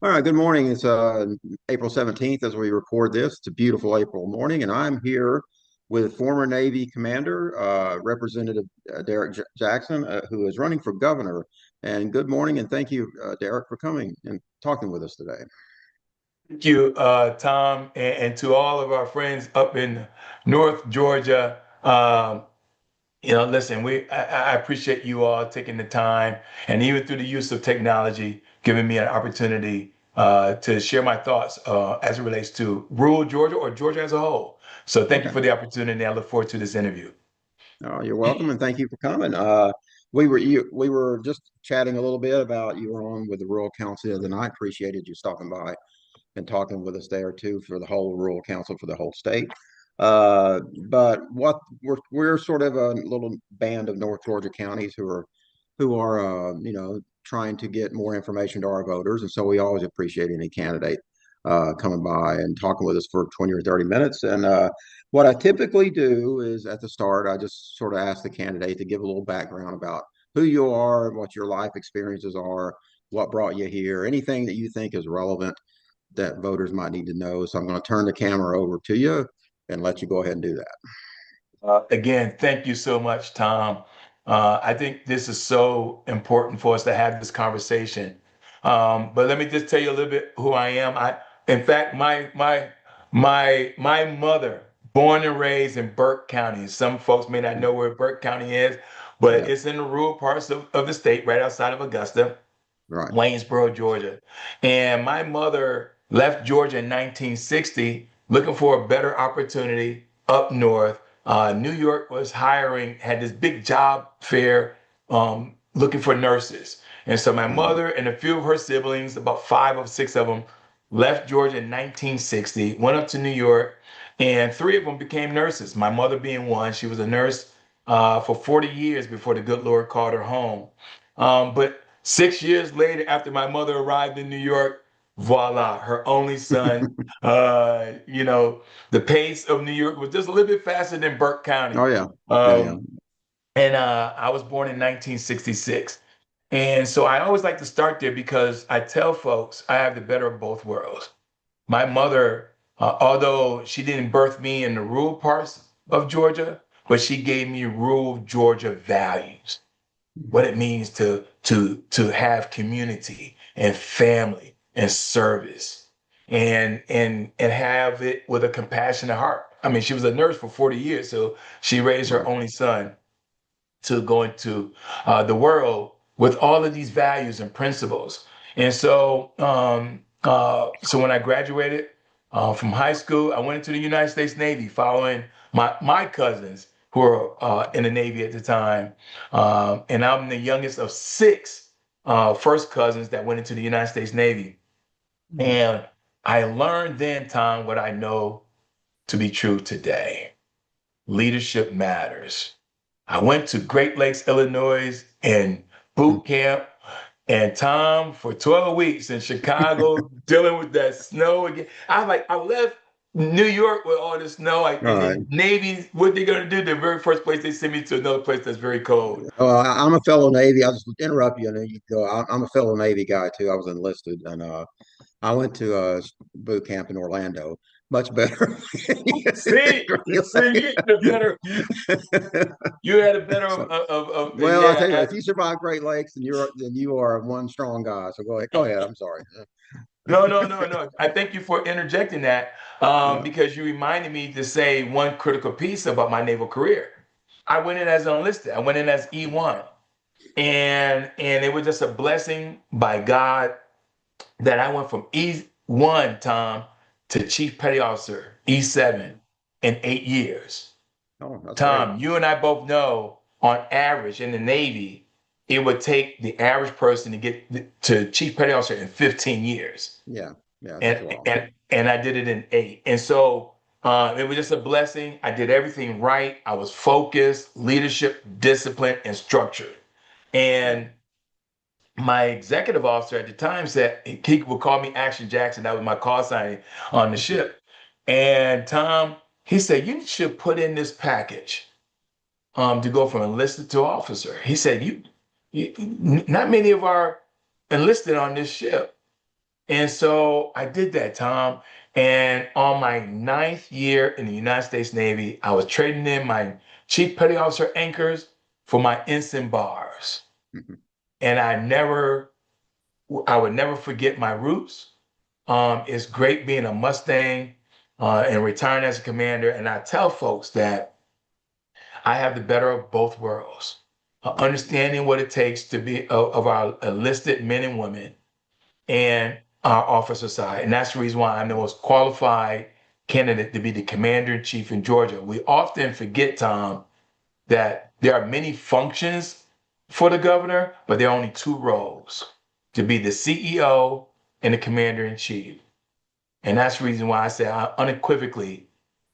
All right, good morning. It's April 17th as we record this. It's a beautiful April morning, and I'm here with former Navy Commander, Representative Derrick Jackson, who is running for governor. And good morning, and thank you, Derrick, for coming and talking with us today. Thank you, Tom, and to all of our friends up in North Georgia. Listen, I appreciate you all taking the time, and even through the use of technology, giving me an opportunity to share my thoughts as it relates to rural Georgia or Georgia as a whole. So, thank you Okay. for the opportunity. I look forward to this interview. Oh, you're welcome, and thank you for coming. We were just chatting a little bit about you were on with the Rural Council the other night. Appreciated you stopping by and talking with us there too for the whole rural council for the whole state. Uh, but what we're sort of a little band of North Georgia counties who are trying to get more information to our voters, and so we always appreciate any candidate coming by and talking with us for 20 or 30 minutes. And what I typically do is at the start, I just sort of ask the candidate to give a little background about who you are, what your life experiences are, what brought you here, anything that you think is relevant that voters might need to know. So I'm going to turn the camera over to you and let you go ahead and do that. Again, thank you so much, Tom. I think this is so important for us to have this conversation. But let me just tell you a little bit who I am. In fact, my mother, born and raised in Burke County. Some folks may not know where Burke County is, but Yeah, it's in the rural parts of the state, right outside of Augusta, right. Waynesboro, Georgia. And my mother left Georgia in 1960, looking for a better opportunity up north. New York was hiring, had this big job fair looking for nurses. And so my Mhm. mother and a few of her siblings, about five or six of them, left Georgia in 1960, went up to New York, and three of them became nurses. My mother being one, she was a nurse for 40 years before the good Lord called her home. But 6 years later, after my mother arrived in New York, voila, her only son. The pace of New York was just a little bit faster than Burke Oh County. yeah, yeah, yeah. Um, and I was born in 1966. And so I always like to start there because I tell folks I have the better of both worlds. My mother, although she didn't birth me in the rural parts of Georgia, but she gave me rural Georgia values, what it means to have community and family and service and have it with a compassionate heart. I mean, she was a nurse for 40 years, so she raised her Right. only son to go into the world with all of these values and principles. And so when I graduated from high school, I went into the United States Navy following my cousins who were in the Navy at the time. And I'm the youngest of six first cousins that went into the United States Navy. Mhm. And I learned then, Tom, what I know to be true today. Leadership matters. I went to Great Lakes, Illinois in boot camp, and Tom for 12 weeks in Chicago dealing with that snow again. I left New York with all this snow. All right. And Navy, what they gonna do? The very first place they send me to another place that's very cold. I'm a fellow Navy. I'll just interrupt you and then you go. I'm a fellow Navy guy too. I was enlisted and I went to boot camp in Orlando. Much better. See, you had a better So, well, I'll tell you, yeah. if you survive Great Lakes, then you are one strong guy. So go ahead. Go ahead. I'm sorry. No. I thank you for interjecting that Yeah. because you reminded me to say one critical piece about my naval career. I went in as an enlisted. I went in as E1, and it was just a blessing by God that I went from E1, Tom, to Chief Petty Officer E7 in 8 years. Oh, that's great. Tom, you and I both know on average in the Navy, it would take the average person to get to Chief Petty Officer in 15 years. Yeah. Yeah. It takes a And while. and I did it in 8. And so it was just a blessing. I did everything right. I was focused, leadership, discipline, and structured. Yeah. And my executive officer at the time said he would call me Action Jackson. That was my call sign on the ship. And Tom, he said, you should put in this package to go from enlisted to officer. He said, not many of our enlisted on this ship. And so I did that, Tom. And on my ninth year in the United States Navy, I was trading in my chief petty officer anchors for my ensign bars. Mhm. And I would never forget my roots. It's great being a Mustang and retiring as a commander. And I tell folks that I have the better of both worlds, understanding what it takes to be of our enlisted men and women and our officer side. And that's the reason why I'm the most qualified candidate to be the commander in chief in Georgia. We often forget, Tom, that there are many functions for the governor, but there are only two roles to be the CEO and the commander in chief. And that's the reason why I say I unequivocally,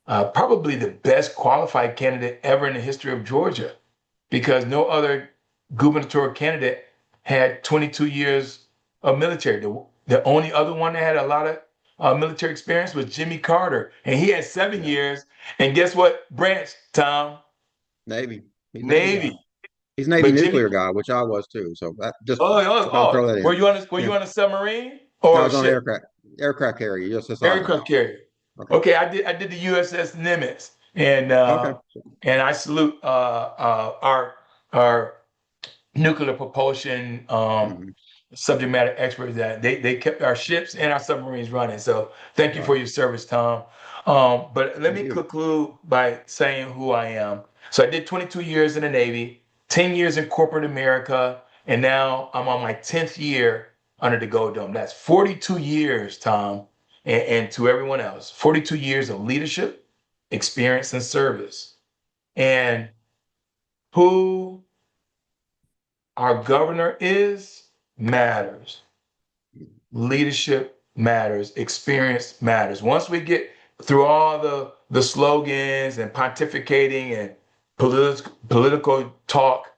probably the best qualified candidate ever in the history of Georgia, because no other gubernatorial candidate had 22 years of military. The only other one that had a lot of military experience was Jimmy Carter, and he had 7 years. And guess what branch, Tom? Navy. He's Navy guy. Navy. He's Navy But Jimmy, nuclear guy, which I was too. So that just oh, oh, I'll oh, throw that were in. you on were Yeah. you on a submarine No, I or a was on ship? aircraft carrier, USS Eisenhower. Aircraft carrier. Okay. Okay, I did the USS Nimitz, Okay. and I salute our nuclear propulsion Hmm. subject matter experts that they kept our ships and our submarines running. So thank you Right. for your service, Tom. But let Thank me you. conclude by saying who I am. So I did 22 years in the Navy, 10 years in corporate America, and now I'm on my 10th year under the Gold Dome. That's 42 years, Tom, and to everyone else, 42 years of leadership, experience, and service. And who our governor is matters. Leadership matters, experience matters. Once we get through all the slogans and pontificating and political talk,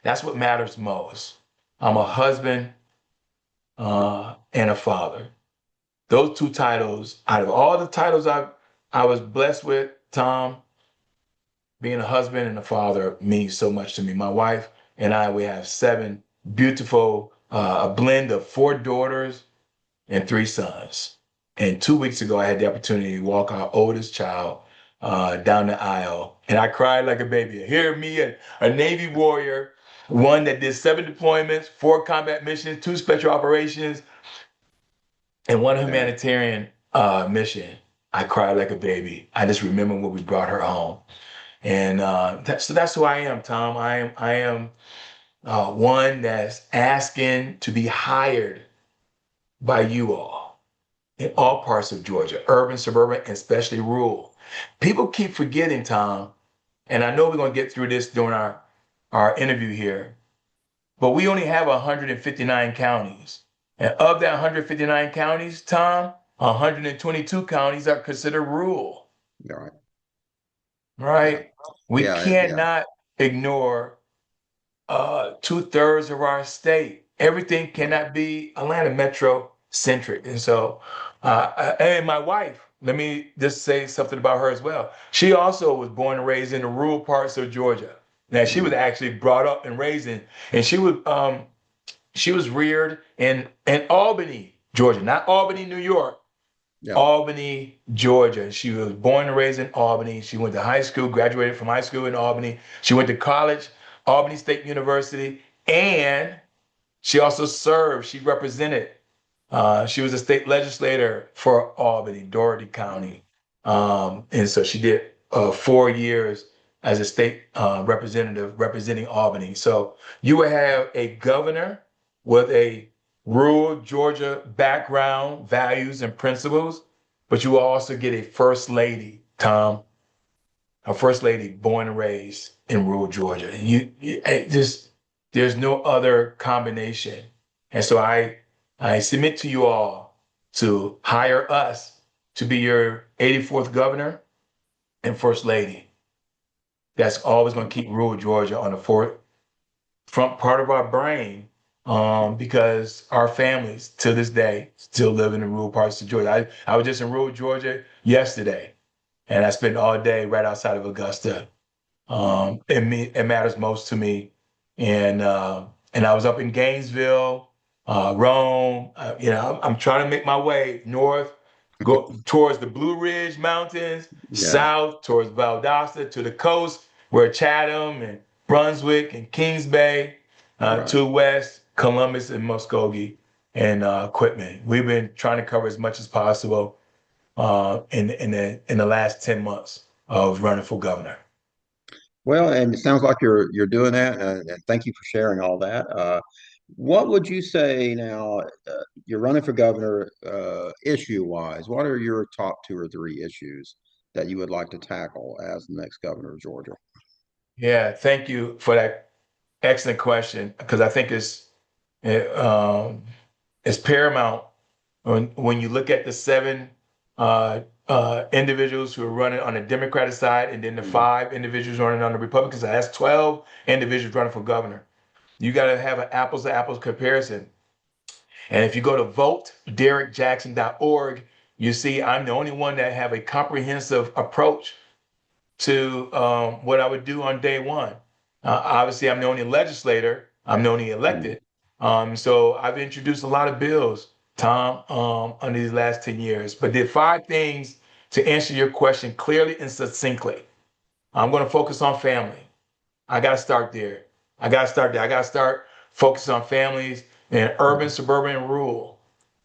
that's what matters most. I'm a husband and a father. Those two titles, out of all the titles I was blessed with, Tom, being a husband and a father means so much to me. My wife and I, we have seven beautiful, a blend of four daughters and three sons. And 2 weeks ago, I had the opportunity to walk our oldest child down the aisle, and I cried like a baby. Hear me, a Navy warrior, one that did 7 deployments, 4 combat missions, 2 special operations, and one Yeah. humanitarian mission. I cried like a baby. I just remember when we brought her home. And so that's who I am, Tom. I am one that's asking to be hired by you all in all parts of Georgia, urban, suburban, and especially rural. People keep forgetting, Tom, and I know we're going to get through this during our interview here, but we only have 159 counties. And of that 159 counties, Tom, 122 counties are considered rural, All right. Yeah. right? We Yeah. Yeah. cannot ignore 2/3 of our state. Everything Right. cannot be Atlanta metro centric. And so, and my wife, let me just say something about her as well. She also was born and raised in the rural parts of Georgia. Now she was Hmm. actually brought up and raised in, and she was reared in Albany, Georgia, not Albany, New York. Yeah. Albany, Georgia. She was born and raised in Albany. She went to high school, graduated from high school in Albany. She went to college, Albany State University, and she also served. She represented. She was a state legislator for Albany, Dougherty County, and so she did 4 years as a state representative representing Albany. So you will have a governor with a rural Georgia background, values, and principles, but you will also get a first lady, Tom, a first lady born and raised in rural Georgia. Just there's no other combination. And so I submit to you all to hire us to be your 84th governor and first lady. That's always going to keep rural Georgia on the front part of our brain, because our families to this day still live in the rural parts of Georgia. I was just in rural Georgia yesterday, and I spent all day right outside of Augusta. It matters most to me. And I was up in Gainesville, Rome. I'm trying to make my way north, go towards the Blue Ridge Mountains, Yeah, south towards Valdosta to the coast, where Chatham and Brunswick and Kings Bay, right. to west, Columbus and Muskogee and Quitman. We've been trying to cover as much as possible in the last 10 months of running for governor. Well, and it sounds like you're doing that, and thank you for sharing all that. What would you say now? You're running for governor, issue wise. What are your top two or three issues that you would like to tackle as the next governor of Georgia? Yeah, thank you for that excellent question because I think it, um, it's paramount when you look at the seven individuals who are running on the Democratic side and then the Mhm. five individuals running on the Republican side. That's 12 individuals running for governor. You got to have an apples to apples comparison. And if you go to votederrickjackson.org, you see I'm the only one that have a comprehensive approach to what I would do on day one. Obviously, I'm the only legislator, I'm the only Mhm. elected. So I've introduced a lot of bills, Tom, under these last 10 years. But did five things to answer your question clearly and succinctly. I'm going to focus on family. I got to start there. I got to start there. I got to start focusing on families in urban, suburban, and rural,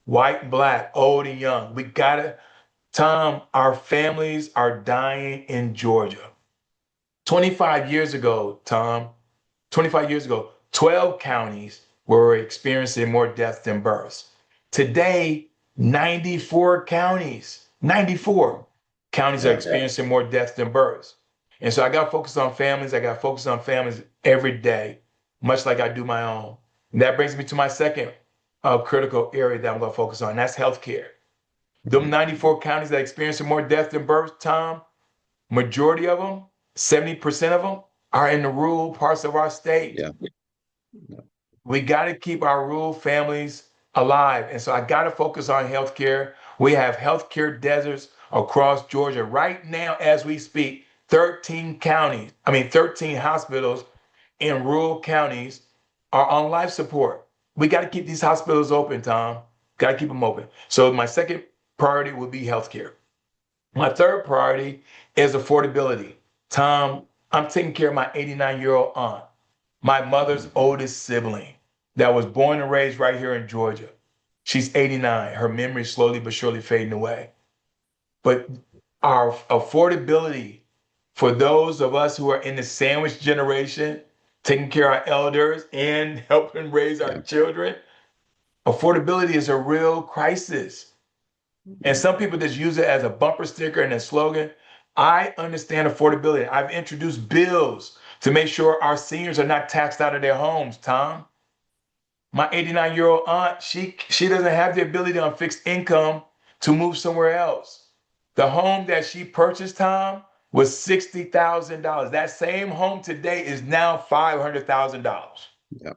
white and black, old and young. We got to, Tom, our families are dying in Georgia. 25 years ago, Tom, 25 years ago, 12 counties were experiencing more deaths than births. Today, 94 counties are Yeah, experiencing more deaths than births. And so I got to focus on families. I got to focus on families every day, much like I do my own. And that brings me to my second critical area that I'm going to focus on. And that's healthcare. Them mhm. 94 counties that are experiencing more deaths than births, Tom, majority of them, 70% of them, are in the rural parts of our state. Yeah, We got to keep our rural families alive. And so I got to focus on healthcare. We have healthcare deserts across Georgia right now as we speak. 13 hospitals in rural counties are on life support. We got to keep these hospitals open, Tom. Got to keep them open. So my second priority would be healthcare. My third priority is affordability. Tom, I'm taking care of my 89-year-old aunt, my mother's mhm. oldest sibling that was born and raised right here in Georgia. She's 89. Her memory is slowly but surely fading away. But our affordability for those of us who are in the sandwich generation, taking care of our elders and helping raise our Yeah, children, affordability is a real crisis. And mhm. some people just use it as a bumper sticker and a slogan. I understand affordability. I've introduced bills to make sure our seniors are not taxed out of their homes, Tom. My 89-year-old aunt, she doesn't have the ability on fixed income to move somewhere else. The home that she purchased, Tom, was $60,000. That same home today is now $500,000. Yeah,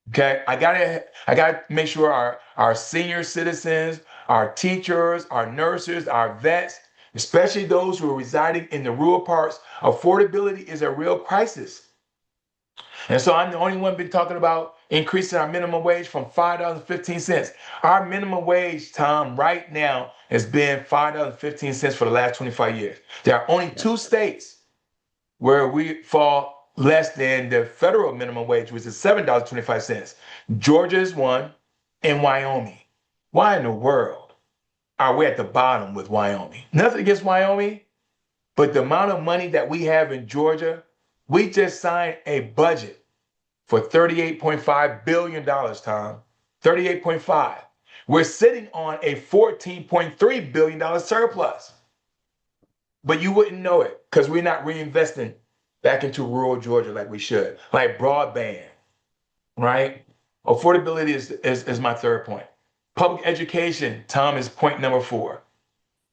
Okay, I gotta make sure our senior citizens, our teachers, our nurses, our vets, especially those who are residing in the rural parts, affordability is a real crisis. And so I'm the only one been talking about increasing our minimum wage from $5.15. Our minimum wage, Tom, right now has been $5.15 for the last 25 years. There are only yeah, two states where we fall less than the federal minimum wage, which is $7.25. Georgia is one, and Wyoming. Why in the world are we at the bottom with Wyoming? Nothing against Wyoming, but the amount of money that we have in Georgia, we just signed a budget for $38.5 billion, Tom. 38.5. We're sitting on a $14.3 billion surplus. But you wouldn't know it because we're not reinvesting back into rural Georgia like we should, like broadband, right? Affordability is my third point. Public education, Tom, is point number four.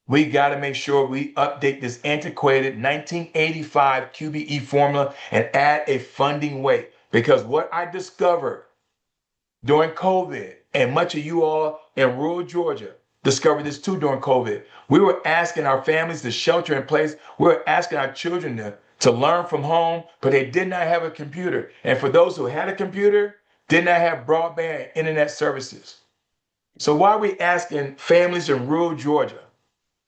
We got to make sure we update this antiquated 1985 QBE formula and add a funding weight. Because what I discovered during COVID, and much of you all in rural Georgia discovered this too during COVID. We were asking our families to shelter in place. We were asking our children to learn from home, but they did not have a computer. And for those who had a computer, did not have broadband and internet services. So why are we asking families in rural Georgia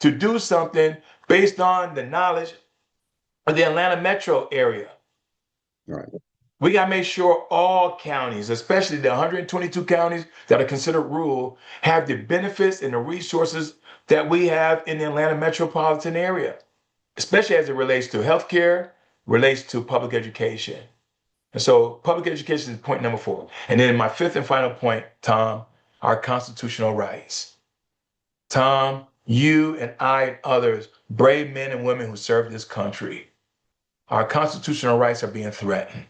to do something based on the knowledge of the Atlanta metro area? Right. We got to make sure all counties, especially the 122 counties that are considered rural, have the benefits and the resources that we have in the Atlanta metropolitan area, especially as it relates to healthcare, relates to public education. And so public education is point number 4. And then my 5th and final point, Tom, our constitutional rights. Tom, you and I and others, brave men and women who serve this country, our constitutional rights are being threatened.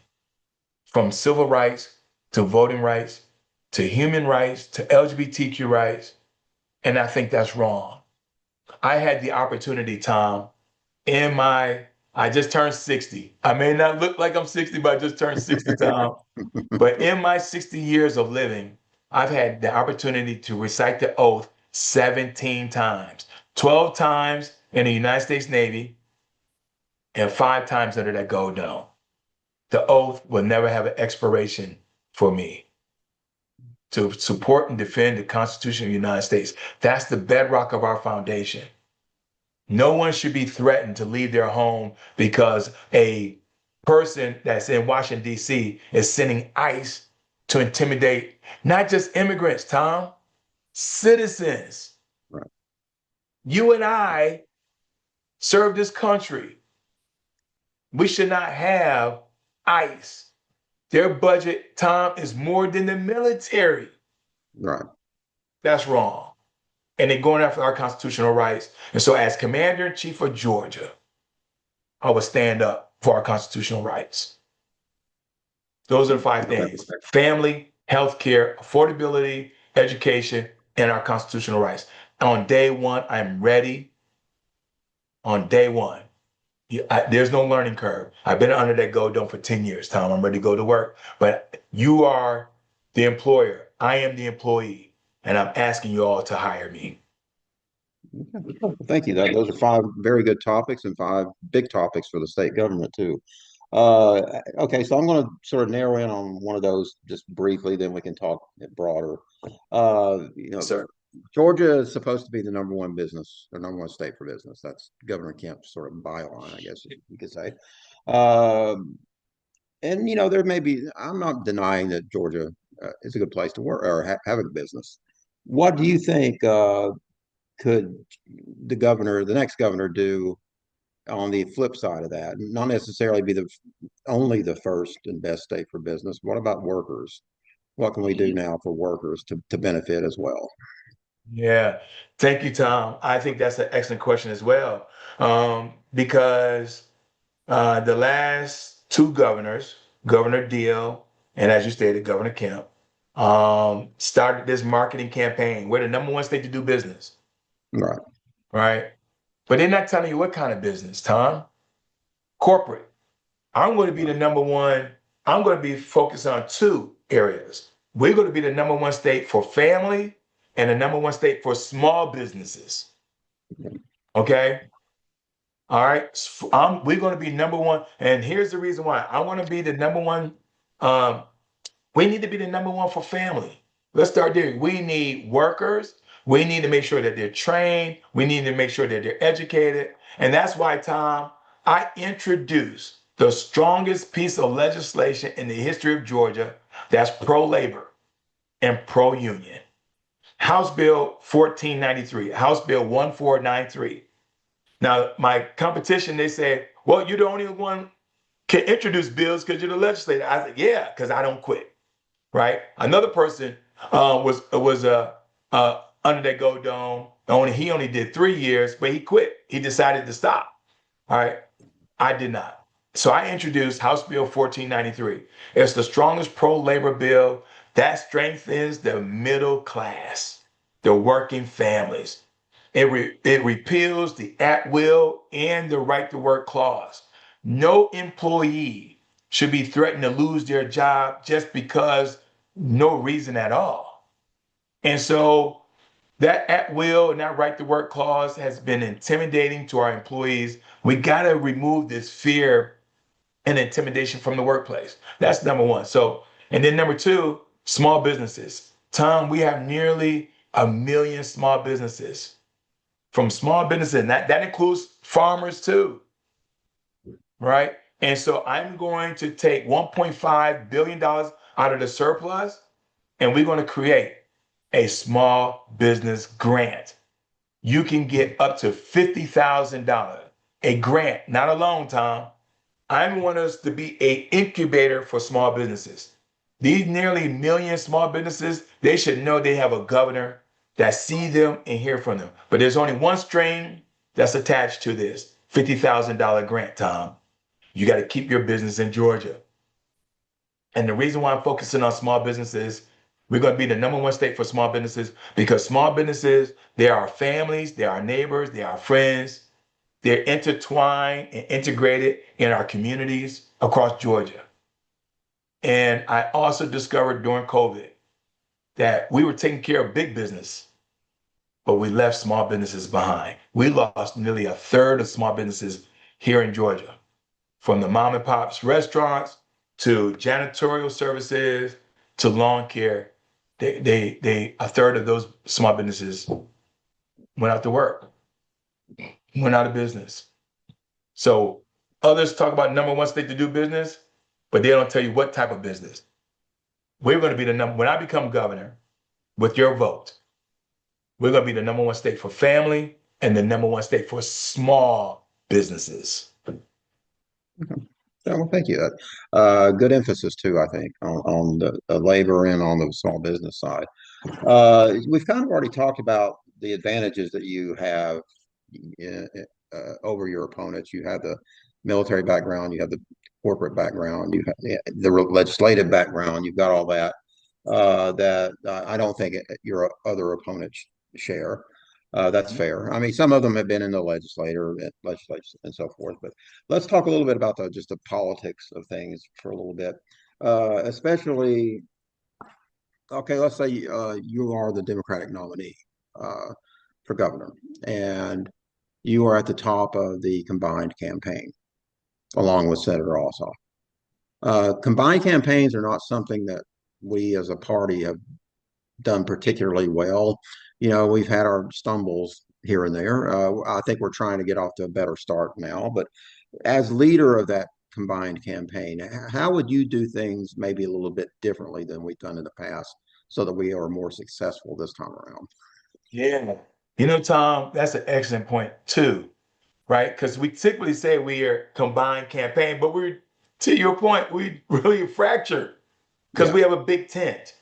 From civil rights to voting rights to human rights to LGBTQ rights. And I think that's wrong. I had the opportunity, Tom, I just turned 60. I may not look like I'm 60, but I just turned 60, Tom. But in my 60 years of living, I've had the opportunity to recite the oath 17 times, 12 times in the United States Navy and 5 times under that gold dome. The oath will never have an expiration for me to support and defend the Constitution of the United States. That's the bedrock of our foundation. No one should be threatened to leave their home because a person that's in Washington, D.C. is sending ICE to intimidate not just immigrants, Tom, citizens. Right. You and I serve this country. We should not have ICE. Their budget, Tom, is more than the military. Right. That's wrong. And they're going after our constitutional rights. And so as Commander-in-Chief of Georgia, I will stand up for our constitutional rights. Those are the 5 things: family, healthcare, affordability, education, and our constitutional rights. On day 1, I'm ready. On day 1. There's no learning curve. I've been under that gold dome for 10 years, Tom. I'm ready to go to work. But you are the employer. I am the employee. And I'm asking you all to hire me. Okay. Well, thank you. Those are 5 very good topics and 5 big topics for the state government too. Okay, so I'm going to sort of narrow in on one of those just briefly, then we can talk broader. Sir. Georgia is supposed to be the #1 business or #1 state for business. That's Governor Kemp's sort of byline, I guess you could say. And there may be. I'm not denying that Georgia is a good place to work or have a business. What do you think could the next governor, do on the flip side of that? Not necessarily be only the first and best state for business. What about workers? What can we do now for workers to benefit as well? Yeah. Thank you, Tom. I think that's an excellent question as well. Because the last 2 governors, Governor Deal, and as you stated, Governor Kemp, started this marketing campaign. We're the #1 state to do business, Right. right? But they're not telling you what kind of business, Tom. Corporate. I'm going to be the #1. I'm going to be focused on 2 areas. We're going to be the #1 state for family and the #1 state for small businesses. Okay? All right. We're going to be #1. And here's the reason why. I want to be the #1. We need to be the #1 for family. Let's start there. We need workers. We need to make sure that they're trained. We need to make sure that they're educated. And that's why, Tom, I introduced the strongest piece of legislation in the history of Georgia that's pro-labor and pro-union. House Bill 1493, House Bill 1493. Now, my competition, they said, well, you're the only one can introduce bills because you're the legislator. I said, yeah, because I don't quit, right? Another person was under that gold dome. He only did 3 years, but he quit. He decided to stop. All right. I did not. So I introduced House Bill 1493. It's the strongest pro-labor bill that strengthens the middle class, the working families. It repeals the at-will and the right-to-work clause. No employee should be threatened to lose their job just because no reason at all. And so that at-will and that right-to-work clause has been intimidating to our employees. We got to remove this fear and intimidation from the workplace. That's #1. So, And then number two, small businesses. Tom, we have nearly 1 million small businesses. From small businesses, and that includes farmers too, right? And so I'm going to take $1.5 billion out of the surplus, and we're going to create a small business grant. You can get up to $50,000, a grant, not a loan, Tom. I want us to be an incubator for small businesses. These nearly 1 million small businesses, they should know they have a governor that sees them and hear from them. But there's only one string that's attached to this $50,000 grant, Tom. You got to keep your business in Georgia. And the reason why I'm focusing on small businesses, we're going to be the #1 state for small businesses because small businesses, they are our families, they are our neighbors, they are our friends. They're intertwined and integrated in our communities across Georgia. And I also discovered during COVID that we were taking care of big business, but we left small businesses behind. We lost nearly 1/3 of small businesses here in Georgia, from the mom and pops restaurants to janitorial services to lawn care. 1/3 of those small businesses went out to work, went out of business. So others talk about #1 state to do business, but they don't tell you what type of business. We're going to be the number, when I become governor with your vote, we're going to be the #1 state for family and the #1 state for small businesses. Yeah, well, thank you. Good emphasis too, I think, on the labor and on the small business side. We've kind of already talked about the advantages that you have over your opponents. You have the military background, you have the corporate background, you have the legislative background. You've got all that that I don't think your other opponents share. That's fair. I mean, some of them have been in the legislature and so forth. But let's talk a little bit about just the politics of things for a little bit, especially. Okay, let's say you are the Democratic nominee for governor, and you are at the top of the combined campaign, along with Senator Ossoff. Combined campaigns are not something that we as a party have done particularly well. You know, we've had our stumbles here and there. I think we're trying to get off to a better start now. But as leader of that combined campaign, how would you do things maybe a little bit differently than we've done in the past so that we are more successful this time around? Yeah. You know, Tom, that's an excellent point too, right? Because we typically say we are combined campaign, but we're, to your point, we really fractured because Yeah, we have a big tent.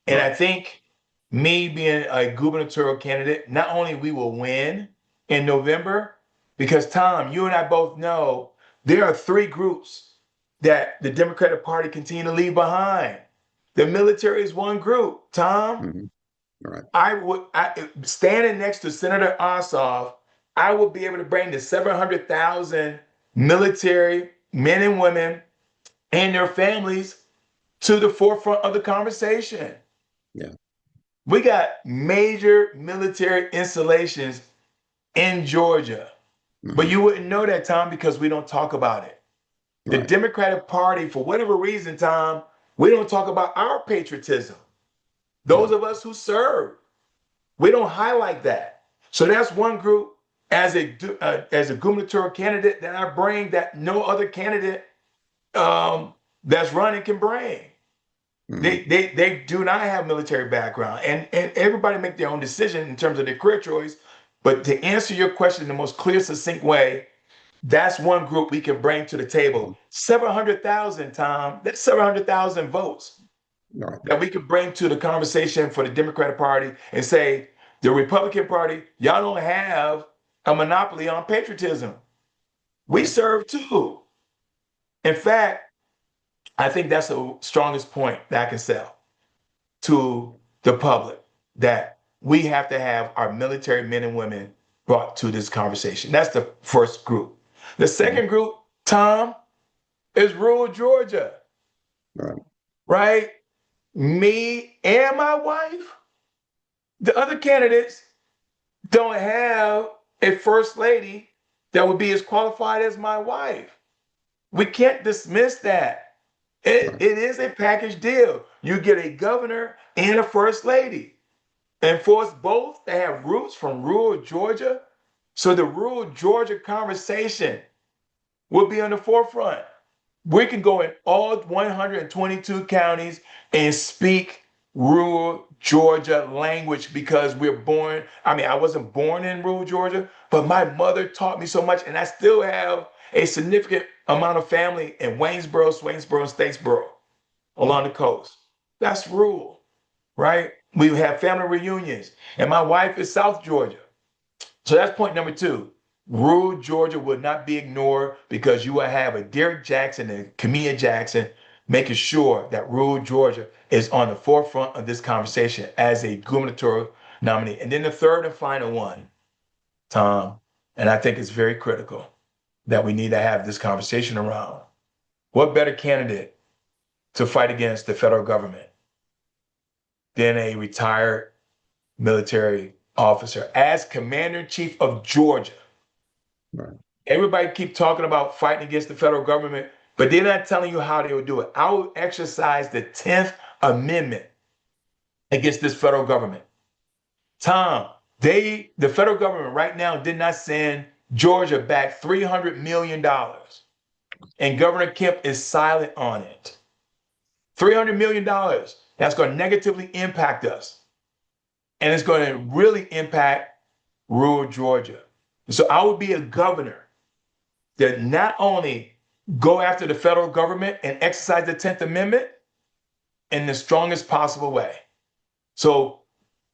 And I right. think me being a gubernatorial candidate, not only we will win in November, because Tom, you and I both know there are three groups that the Democratic Party continue to leave behind. The military is one group. Tom, Hmm. Right. standing next to Senator Ossoff, I will be able to bring the 700,000 military men and women and their families to the forefront of the conversation. Yeah. We got major military installations in Georgia, but Hmm. you wouldn't know that, Tom, because we don't talk about it. The Right. Democratic Party, for whatever reason, Tom, we don't talk about our patriotism. Yeah. Those of us who serve, we don't highlight that. So that's one group as a gubernatorial candidate that I bring that no other candidate that's running can bring. Hmm. They do not have military background, and everybody make their own decision in terms of their career choice. But to answer your question in the most clear, succinct way, that's one group we can bring to the table. 700,000, Tom. That's 700,000 votes Right. that we could bring to the conversation for the Democratic Party and say, the Republican Party, y'all don't have a monopoly on patriotism. We Right. serve too. In fact, I think that's the strongest point that I can sell to the public, that we have to have our military men and women brought to this conversation. That's the first group. The Mhm. second group, Tom, is rural Georgia, Right. right? Me and my wife. The other candidates don't have a first lady that would be as qualified as my wife. We can't dismiss that. It, Right. it is a package deal. You get a governor and a first lady. And for us both to have roots from rural Georgia, so the rural Georgia conversation will be on the forefront. We can go in all 122 counties and speak rural Georgia language because we're born. I mean, I wasn't born in rural Georgia, but my mother taught me so much, and I still have a significant amount of family in Waynesboro, Swainsboro, and Statesboro along the coast. That's rural, right? We have family reunions, and my wife is South Georgia. So that's point number two. Rural Georgia would not be ignored because you will have a Derrick Jackson and Camilla Jackson making sure that rural Georgia is on the forefront of this conversation as a gubernatorial nominee. And then the third and final one, Tom, and I think it's very critical that we need to have this conversation around. What better candidate to fight against the federal government than a retired military officer as commander in chief of Georgia? Right. Everybody keep talking about fighting against the federal government, but they're not telling you how they will do it. I will exercise the 10th Amendment against this federal government. Tom, the federal government right now did not send Georgia back $300 million. And Governor Kemp is silent on it. $300 million. That's going to negatively impact us. And it's going to really impact rural Georgia. So I would be a governor that not only go after the federal government and exercise the 10th Amendment in the strongest possible way. So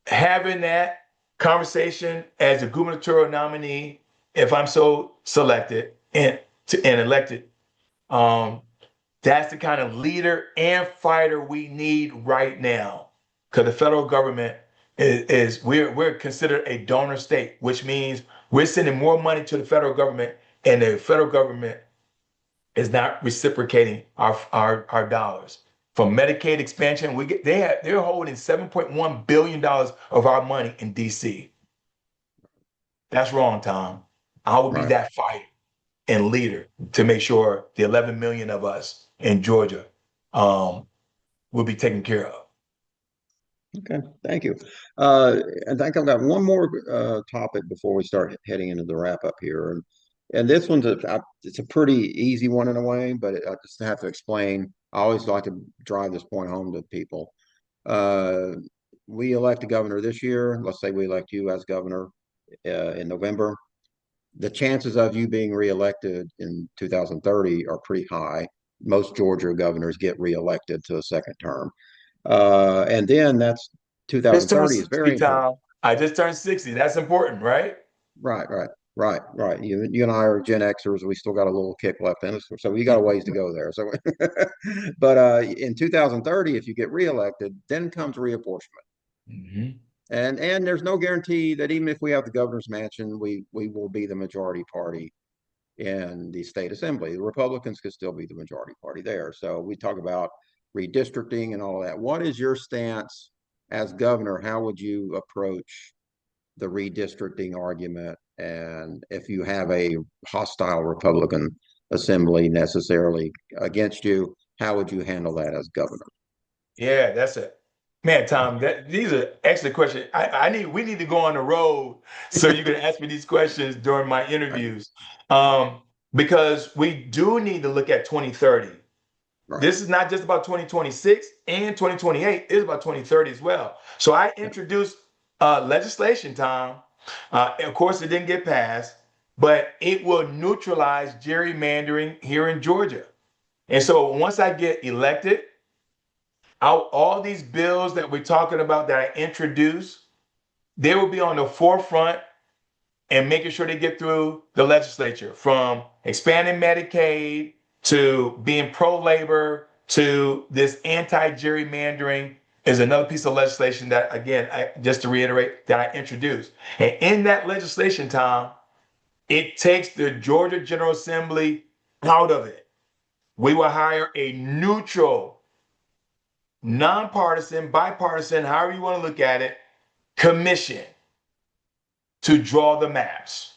having that conversation as a gubernatorial nominee, if I'm so selected and elected, um, that's the kind of leader and fighter we need right now. Because the federal government we're considered a donor state, which means we're sending more money to the federal government, and the federal government is not reciprocating our dollars. From Medicaid expansion, they're holding $7.1 billion of our money in DC. That's wrong, Tom. I will be Right. that fighter and leader to make sure the 11 million of us in Georgia will be taken care of. Okay. Thank you. I think I've got one more topic before we start heading into the wrap up here, and this it's a pretty easy one in a way, but I just have to explain. I always like to drive this point home to people. Uh, we elect a governor this year. Let's say we elect you as governor in November. The chances of you being reelected in 2030 are pretty high. Most Georgia governors get reelected to a second term. And then that's Just turned 2030 is 60, very important. Tom. I just turned 60. That's important, right? Right, right, right. You and I are Gen Xers. We still got a little kick left in us, so we got a ways to go there. So, but in 2030, if you get reelected, then comes reapportionment. Mhm. And there's no guarantee that even if we have the governor's mansion, we will be the majority party in the state assembly. The Republicans could still be the majority party there. So we talk about redistricting and all of that. What is your stance as governor? How would you approach the redistricting argument? And if you have a hostile Republican assembly necessarily against you, how would you handle that as governor? Yeah, that's it. Man, Tom, these are excellent questions. We need to go on the road so you can ask me these questions during my Right, interviews. Um, because we do need to look at 2030. right. This is not just about 2026 and 2028, it's about 2030 as well. So I Yeah, introduced legislation, Tom. Of course, it didn't get passed, but it will neutralize gerrymandering here in Georgia. And so once I get elected, all these bills that we're talking about that I introduced, they will be on the forefront and making sure they get through the legislature, from expanding Medicaid to being pro-labor to this anti-gerrymandering is another piece of legislation that, again, just to reiterate, that I introduced. And in that legislation, Tom, it takes the Georgia General Assembly out of it. We will hire a neutral, nonpartisan, bipartisan, however you want to look at it, commission to draw the maps.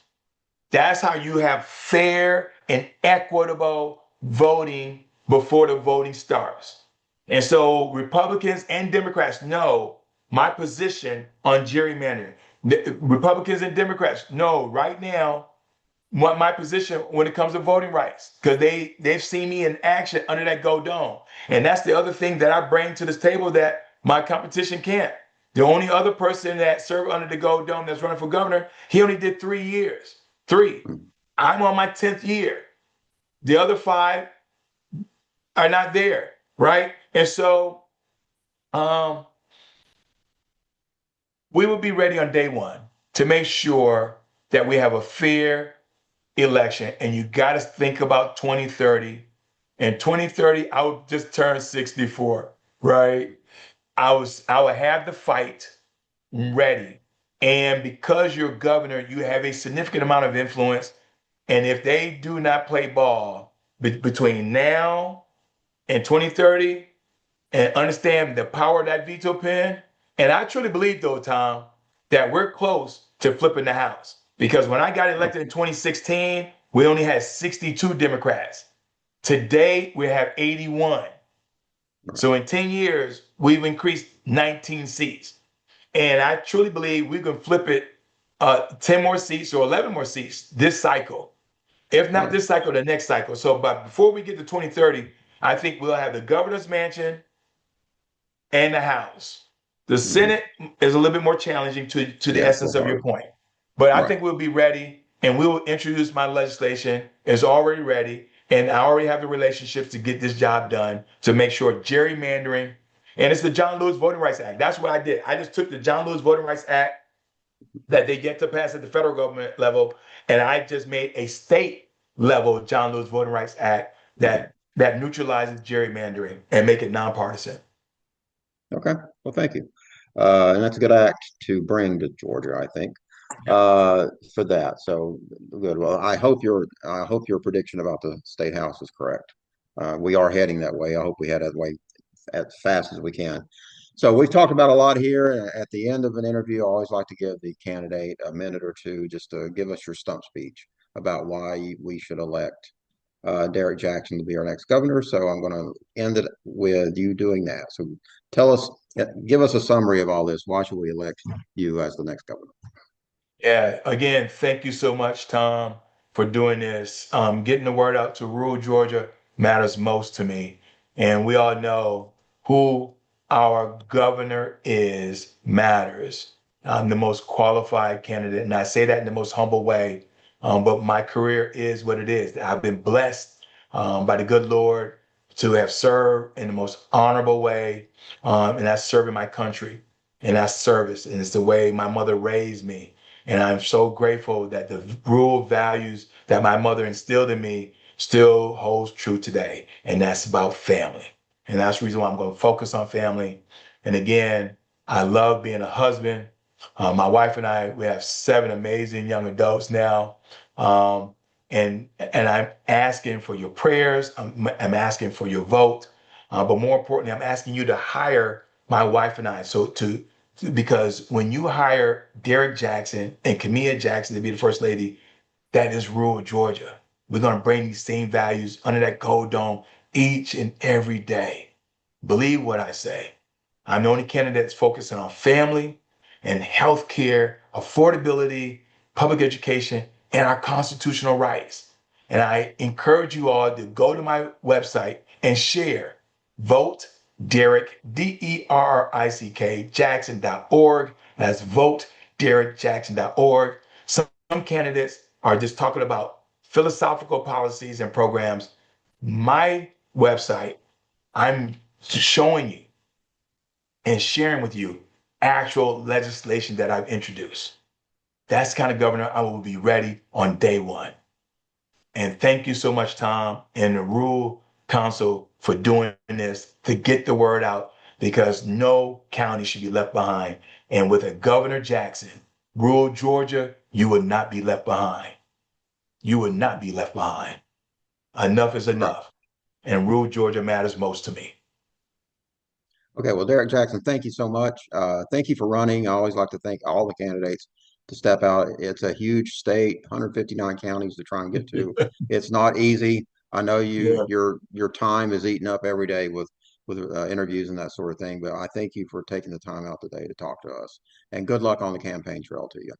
That's how you have fair and equitable voting before the voting starts. And so Republicans and Democrats know my position on gerrymandering. Republicans and Democrats know right now what my position when it comes to voting rights, because they've seen me in action under that gold dome. And that's the other thing that I bring to this table that my competition can't. The only other person that served under the gold dome that's running for governor, he only did 3 years. Three. I'm on my 10th year. The other five are not there, right? And so we will be ready on day one to make sure that we have a fair election. And you got to think about 2030. In 2030, I would just turn 64, right? I would have the fight ready. And because you're governor, you have a significant amount of influence. And if they do not play ball between now and 2030 and understand the power of that veto pen, and I truly believe, though, Tom, that we're close to flipping the House. Because when I got elected in 2016, we only had 62 Democrats. Today, we have 81. So in 10 years, we've increased 19 seats. And I truly believe we can flip it 10 more seats or 11 more seats this cycle. If not this cycle, the next cycle. So, but before we get to 2030, I think we'll have the governor's mansion and the House. The Senate is a little bit more challenging to the essence of your point. But I think we'll be ready, and we will introduce my legislation. It's already ready, and I already have the relationships to get this job done to make sure gerrymandering, and it's the John Lewis Voting Rights Act. That's what I did. I just took the John Lewis Voting Rights Act that they get to pass at the federal government level, and I just made a state level John Lewis Voting Rights Act that neutralizes gerrymandering and make it nonpartisan. Okay. Well, thank you. And that's a good act to bring to Georgia, I think, for that. So good. Well, I hope your prediction about the state house is correct. We are heading that way. I hope we head that way as fast as we can. So we've talked about a lot here. At the end of an interview, I always like to give the candidate a minute or two just to give us your stump speech about why we should elect Derrick Jackson to be our next governor. So I'm going to end it with you doing that. So tell us, give us a summary of all this. Why should we elect you as the next governor? Yeah, again, thank you so much, Tom, for doing this. Getting the word out to rural Georgia matters most to me. And we all know who our governor is matters. I'm the most qualified candidate, and I say that in the most humble way. But my career is what it is. I've been blessed by the good Lord to have served in the most honorable way, and that's serving my country, and that's service, and it's the way my mother raised me. And I'm so grateful that the rural values that my mother instilled in me still holds true today. And that's about family. And that's the reason why I'm going to focus on family. And again, I love being a husband. My wife and I, we have 7 amazing young adults now. And I'm asking for your prayers. I'm asking for your vote. But more importantly, I'm asking you to hire my wife and I because when you hire Derrick Jackson and Camilla Jackson to be the first lady, that is rural Georgia. We're going to bring these same values under that gold dome each and every day. Believe what I say. I'm the only candidate that's focusing on family and health care, affordability, public education, and our constitutional rights. And I encourage you all to go to my website and share. Vote Derrick, DERRICK, Jackson.org. That's vote DerrickJackson.org. Some candidates are just talking about philosophical policies and programs. My website, I'm showing you and sharing with you actual legislation that I've introduced. That's the kind of governor I will be ready on day one. And thank you so much, Tom, and the Rural Council for doing this to get the word out, because no county should be left behind. And with a Governor Jackson, rural Georgia, you would not be left behind. You would not be left behind. Enough is enough. And rural Georgia matters most to me. Okay, well, Derrick Jackson, thank you so much. Thank you for running. I always like to thank all the candidates to step out. It's a huge state, 159 counties to try and get to. It's not easy. I know you Yeah. your time is eaten up every day with interviews and that sort of thing, but I thank you for taking the time out today to talk to us. And good luck on the campaign trail to you.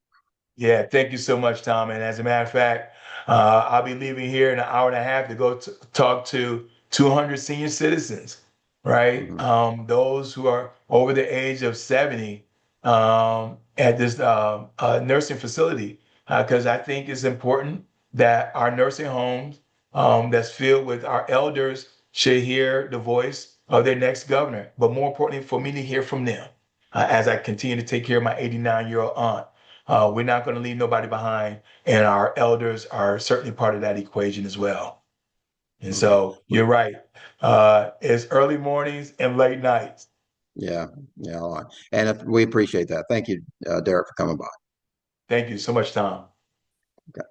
Yeah, thank you so much, Tom. And as a matter of fact, I'll be leaving here in an hour and a half to go talk to 200 senior citizens, right? Mhm. Those who are over the age of 70 at this nursing facility, because I think it's important that our nursing homes that's filled with our elders should hear the voice of their next governor. But more importantly, for me to hear from them as I continue to take care of my 89-year-old aunt. We're not going to leave nobody behind, and our elders are certainly part of that equation as well. And Okay. so you're right. It's early mornings and late nights. Yeah, yeah, and we appreciate that. Thank you, Derek, for coming by. Thank you so much, Tom.